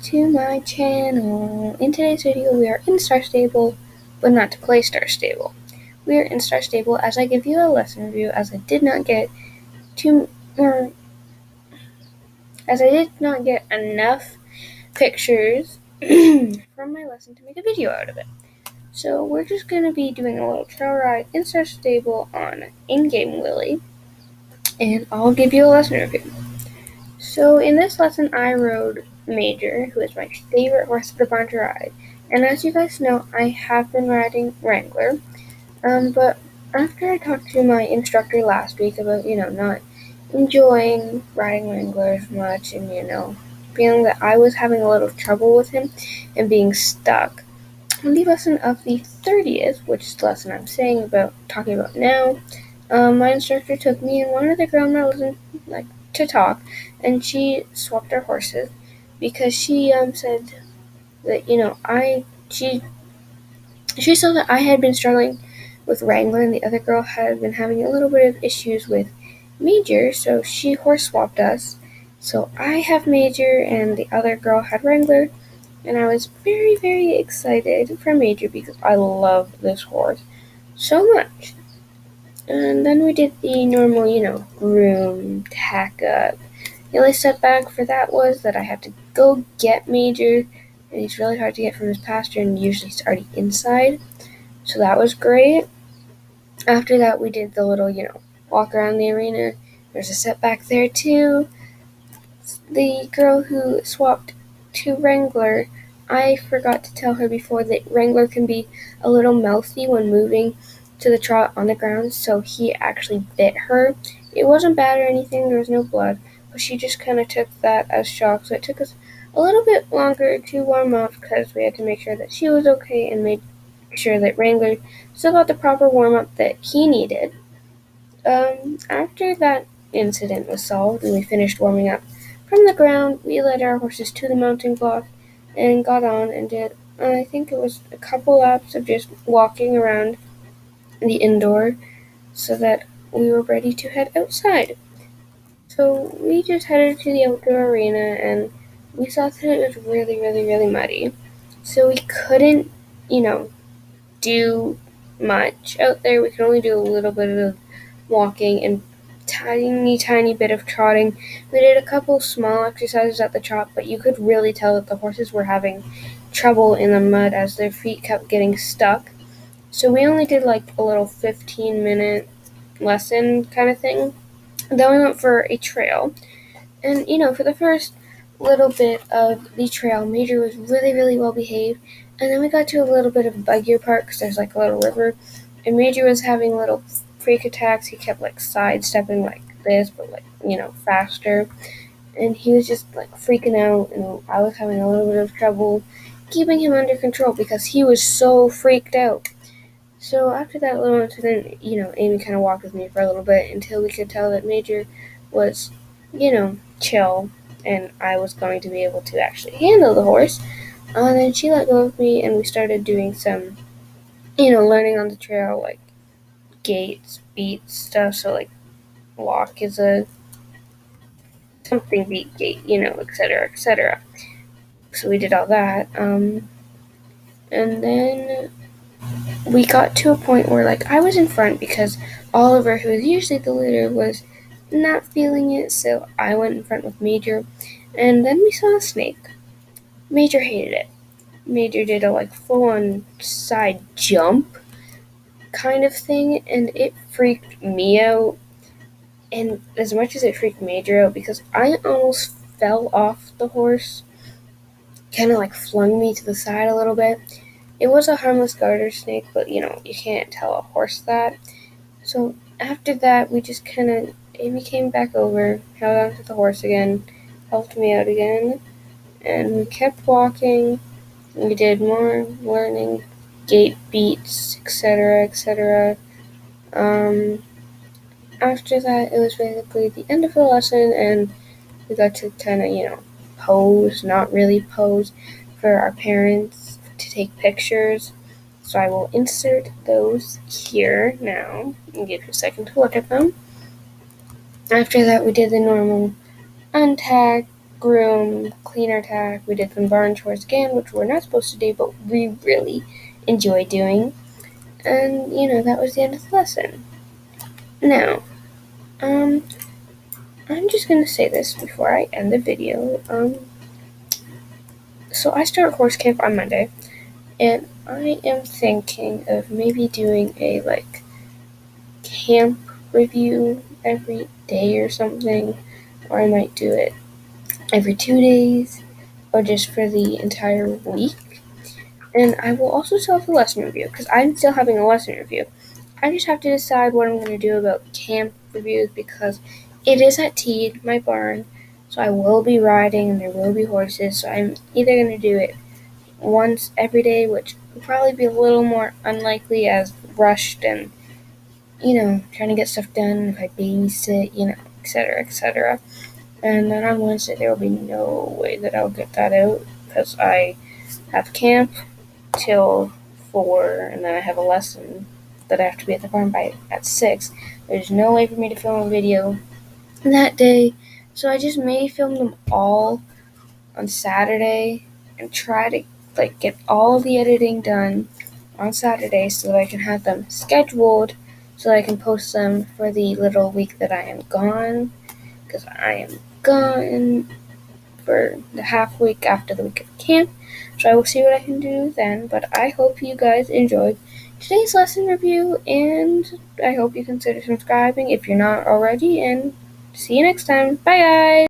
to my channel. In today's video, we are in Star Stable, but not to play Star Stable. We are in Star Stable as I give you a lesson review, as I did not get enough pictures from my lesson to make a video out of it. So we're just going to be doing a little trail ride in Star Stable on In-Game Willy, and I'll give you a lesson review. So in this lesson, I rode Major, who is my favorite horse of the barn to ride. And as you guys know, I have been riding Wrangler. But after I talked to my instructor last week about, not enjoying riding Wrangler as much and, feeling that I was having a little trouble with him and being stuck, on the lesson of the 30th, which is the lesson I'm talking about now, my instructor took me and one other girl in my lesson, to talk, and she swapped our horses because she said that she saw that I had been struggling with Wrangler and the other girl had been having a little bit of issues with Major, so she horse swapped us. So I have Major and the other girl had Wrangler, and I was very, very excited for Major because I love this horse so much. And then we did the normal, groom, tack up. The only setback for that was that I had to go get Major, and he's really hard to get from his pasture, and usually he's already inside. So that was great. After that, we did the little, walk around the arena. There's a setback there too. The girl who swapped to Wrangler, I forgot to tell her before that Wrangler can be a little mouthy when moving to the trot on the ground, so he actually bit her. It wasn't bad or anything, there was no blood, but she just kind of took that as shock, so it took us a little bit longer to warm up because we had to make sure that she was okay and make sure that Wrangler still got the proper warm-up that he needed. After that incident was solved and we finished warming up from the ground, we led our horses to the mounting block and got on and did, I think it was a couple laps of just walking around the indoor so that we were ready to head outside. So we just headed to the outdoor arena and we saw that it was really, really, really muddy. So we couldn't, do much out there. We could only do a little bit of walking and tiny bit of trotting. We did a couple small exercises at the trot, but you could really tell that the horses were having trouble in the mud as their feet kept getting stuck. So we only did a little 15-minute lesson kind of thing. Then we went for a trail. And, for the first little bit of the trail, Major was really, really well behaved. And then we got to a little bit of a buggier part because there's a little river. And Major was having little freak attacks. He kept sidestepping like this, but faster. And he was just freaking out. And I was having a little bit of trouble keeping him under control because he was so freaked out. So after that little incident, Amy kind of walked with me for a little bit until we could tell that Major was, chill, and I was going to be able to actually handle the horse. And then she let go of me, and we started doing some, learning on the trail, gaits, beats, stuff. So, walk is a something beat gait, etc., etc. So we did all that. And then we got to a point where, I was in front because Oliver, who is usually the leader, was not feeling it, so I went in front with Major, and then we saw a snake. Major hated it. Major did a full-on side jump kind of thing, and it freaked me out, and as much as it freaked Major out, because I almost fell off the horse, kind of flung me to the side a little bit. It was a harmless garter snake, but you can't tell a horse that. So after that, we just Amy came back over, held on to the horse again, helped me out again, and we kept walking. We did more learning, gait beats, etc., etc. After that, it was basically the end of the lesson, and we got to pose, not really pose, for our parents to take pictures. So I will insert those here now and give you a second to look at them. After that, we did the normal untag, groom, clean our tack. We did some barn chores again, which we're not supposed to do, but we really enjoy doing. And, that was the end of the lesson. Now, I'm just going to say this before I end the video. So I start horse camp on Monday, and I am thinking of maybe doing a, camp review every day or something, or I might do it every 2 days, or just for the entire week. And I will also still have the lesson review, because I'm still having a lesson review. I just have to decide what I'm going to do about camp reviews, because it is at Teed, my barn, so I will be riding and there will be horses, so I'm either going to do it once every day, which will probably be a little more unlikely as rushed and, trying to get stuff done if I babysit, etc., etc. And then on Wednesday, there will be no way that I'll get that out because I have camp till 4, and then I have a lesson that I have to be at the farm at 6. There's no way for me to film a video that day, so I just may film them all on Saturday and try to get all the editing done on Saturday so that I can have them scheduled so that I can post them for the little week that I am gone, because I am gone for the half week after the week of camp, so I will see what I can do then. But I hope you guys enjoyed today's lesson review, and I hope you consider subscribing if you're not already, and see you next time. Bye guys!